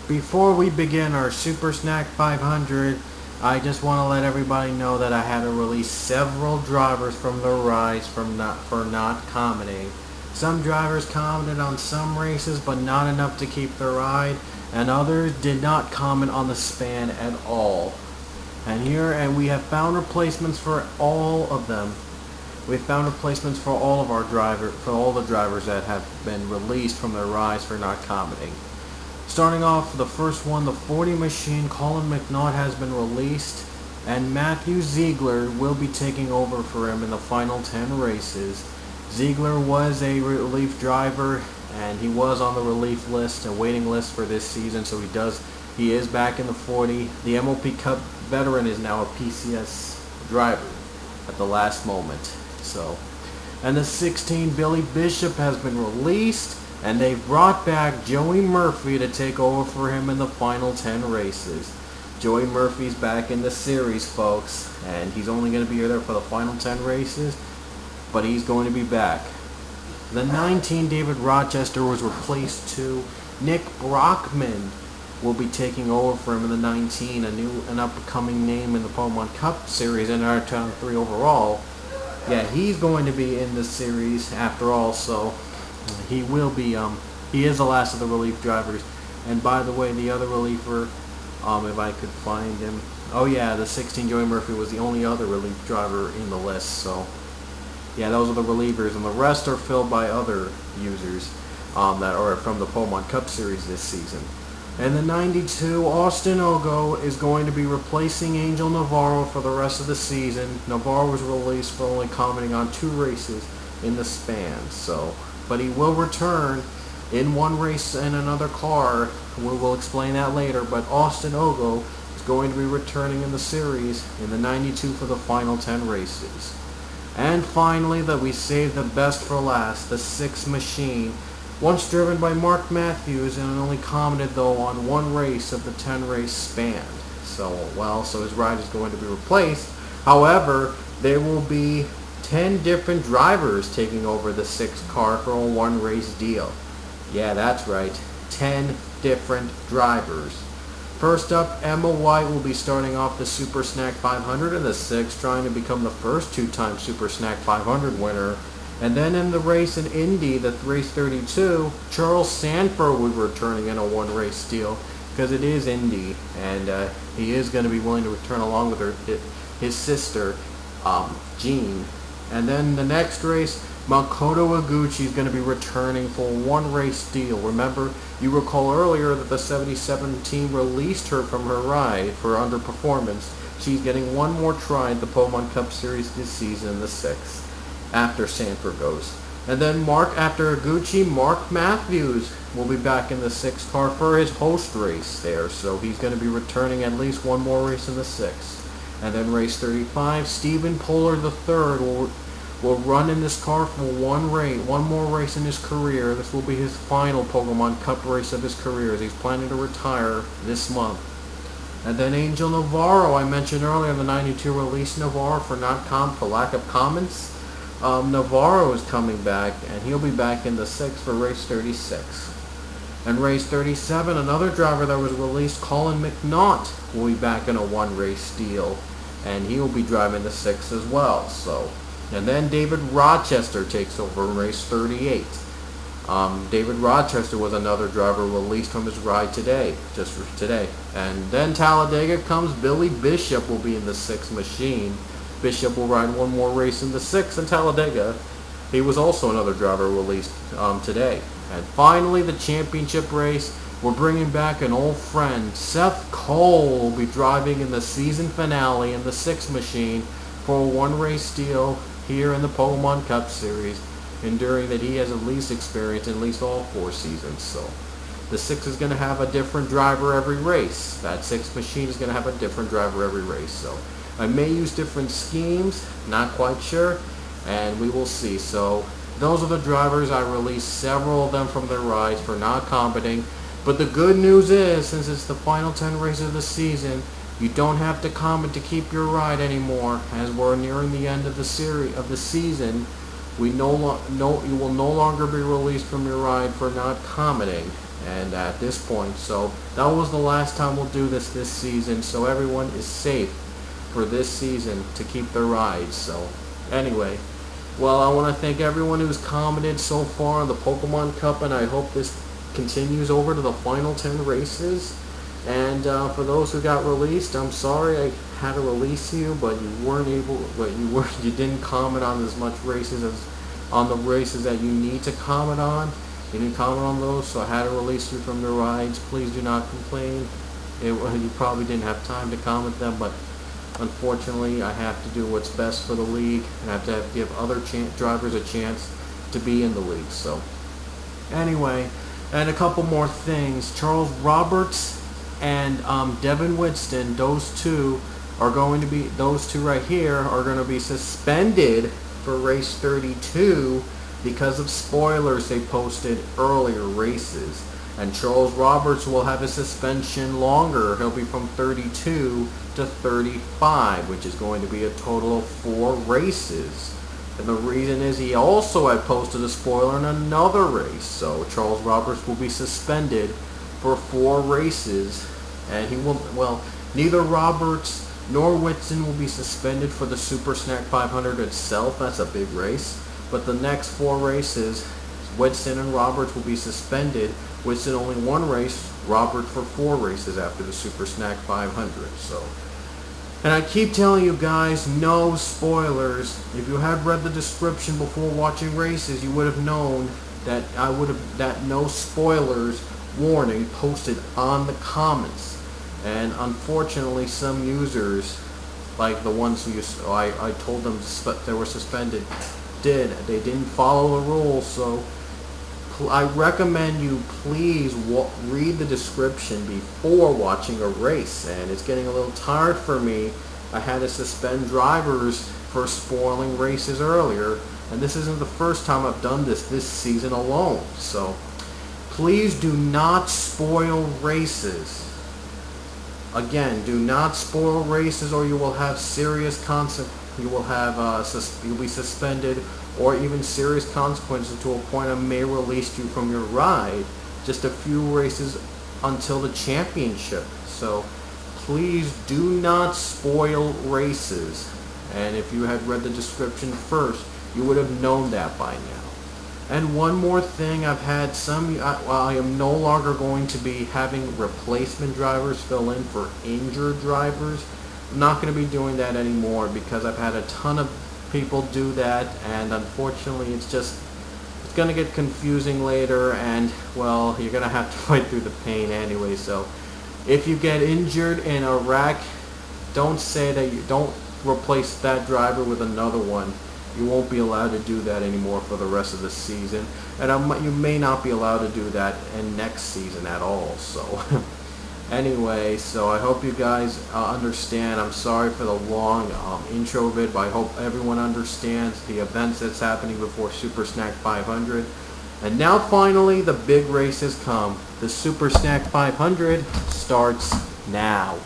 Before we begin our Super Snack 500, I just want to let everybody know that I had to release several drivers from the rides for not commenting. Some drivers commented on some races, but not enough to keep the ride, and others did not comment on the span at all. And we have found replacements for all of them. We found replacements for all of the drivers that have been released from their rides for not commenting. Starting off, the first one, the 40 machine, Colin McNaught has been released, and Matthew Ziegler will be taking over for him in the final 10 races. Ziegler was a relief driver, and he was on the relief list, a waiting list for this season, so he is back in the 40. The MOP Cup veteran is now a PCS driver at the last moment. And the 16, Billy Bishop, has been released, and they've brought back Joey Murphy to take over for him in the final 10 races. Joey Murphy's back in the series, folks, and he's only going to be there for the final 10 races, but he's going to be back. The 19, David Rochester, was replaced to Nick Brockman will be taking over for him in the 19, an upcoming name in the Pokemon Cup series and our top 3 overall. Yeah, he's going to be in the series after all, so he will be, he is the last of the relief drivers. And by the way, the other reliever, if I could find him, oh yeah, the 16, Joey Murphy, was the only other relief driver in the list, so yeah, those are the relievers, and the rest are filled by other users that are from the Pokemon Cup series this season. And the 92, Austin Ogo, is going to be replacing Angel Navarro for the rest of the season. Navarro was released for only commenting on 2 races in the span, but he will return in one race in another car. We'll explain that later, but Austin Ogo is going to be returning in the series in the 92 for the final 10 races. And finally, that we saved the best for last, the 6 machine, once driven by Mark Matthews, and only commented though on 1 race of the 10 race span. So his ride is going to be replaced. However, there will be 10 different drivers taking over the 6 car for a 1 race deal. Yeah, that's right, 10 different drivers. First up, Emma White will be starting off the Super Snack 500 in the 6, trying to become the first 2-time Super Snack 500 winner. And then in the race in Indy, the race 32, Charles Sanford will be returning in a 1 race deal because it is Indy, and he is going to be willing to return along with his sister, Jean. And then the next race, Makoto Iguchi is going to be returning for a 1 race deal. Remember, you recall earlier that the 77 team released her from her ride for underperformance. She's getting 1 more try at the Pokemon Cup Series this season in the 6th, after Sanford goes. And then after Iguchi, Mark Matthews will be back in the 6th car for his host race there, so he's going to be returning at least 1 more race in the 6th. And then race 35, Stephen Polar III will run in this car for 1 more race in his career. This will be his final Pokemon Cup race of his career, as he's planning to retire this month. And then Angel Navarro, I mentioned earlier, the 92 released Navarro for lack of comments. Navarro is coming back, and he'll be back in the 6th for race 36. And race 37, another driver that was released, Colin McNaught, will be back in a 1 race deal, and he will be driving the 6th as well. And then David Rochester takes over in race 38. David Rochester was another driver released from his ride today, just for today. And then Talladega comes. Billy Bishop will be in the 6th machine. Bishop will ride 1 more race in the 6th in Talladega. He was also another driver released today. And finally, the championship race. We're bringing back an old friend. Seth Cole will be driving in the season finale in the 6th machine for a 1 race deal here in the Pokemon Cup Series, enduring that he has at least experience in at least all 4 seasons. So the 6 is going to have a different driver every race. That 6th machine is going to have a different driver every race. So I may use different schemes, not quite sure, and we will see. So those are the drivers. I released several of them from their rides for not commenting. But the good news is, since it's the final 10 races of the season, you don't have to comment to keep your ride anymore. As we're nearing the end of the season, you will no longer be released from your ride for not commenting. and at this point, so that was the last time we'll do this season, so everyone is safe for this season to keep their rides. So anyway, well, I want to thank everyone who's commented so far on the Pokemon Cup, and I hope this continues over to the final 10 races. And for those who got released, I'm sorry I had to release you, but you didn't comment on as much races as on the races that you need to comment on. You didn't comment on those, so I had to release you from the rides. Please do not complain. You probably didn't have time to comment them, but unfortunately, I have to do what's best for the league, and I have to give other drivers a chance to be in the league. So, anyway, and a couple more things. Charles Roberts and Devin Winston, those two right here are going to be suspended for race 32 because of spoilers they posted earlier races. And Charles Roberts will have a suspension longer. He'll be from 32 to 35, which is going to be a total of 4 races. And the reason is he also had posted a spoiler in another race. So Charles Roberts will be suspended for 4 races. And he will, well, neither Roberts nor Whitson will be suspended for the Super Snack 500 itself. That's a big race. But the next 4 races, Whitson and Roberts will be suspended. Whitson only 1 race, Roberts for 4 races after the Super Snack 500. So, and I keep telling you guys, no spoilers. If you had read the description before watching races, you would have known that that no spoilers warning posted on the comments. And unfortunately, some users, like the ones who I told them they were suspended, they didn't follow the rules. So I recommend you please read the description before watching a race. And it's getting a little tired for me. I had to suspend drivers for spoiling races earlier, and this isn't the first time I've done this season alone. So please do not spoil races. Again, do not spoil races, or you will have serious you'll be suspended, or even serious consequences to a point I may release you from your ride just a few races until the championship. So please do not spoil races. And if you had read the description first, you would have known that by now. And one more thing, I've had I am no longer going to be having replacement drivers fill in for injured drivers. I'm not going to be doing that anymore because I've had a ton of people do that, and unfortunately it's going to get confusing later, and well, you're going to have to fight through the pain anyway. So if you get injured in a wreck, don't replace that driver with another one. You won't be allowed to do that anymore for the rest of the season, and you may not be allowed to do that in next season at all. So anyway, so I hope you guys understand. I'm sorry for the long intro vid, but I hope everyone understands the events that's happening before Super Snack 500. And now finally the big races come. The Super Snack 500 starts now.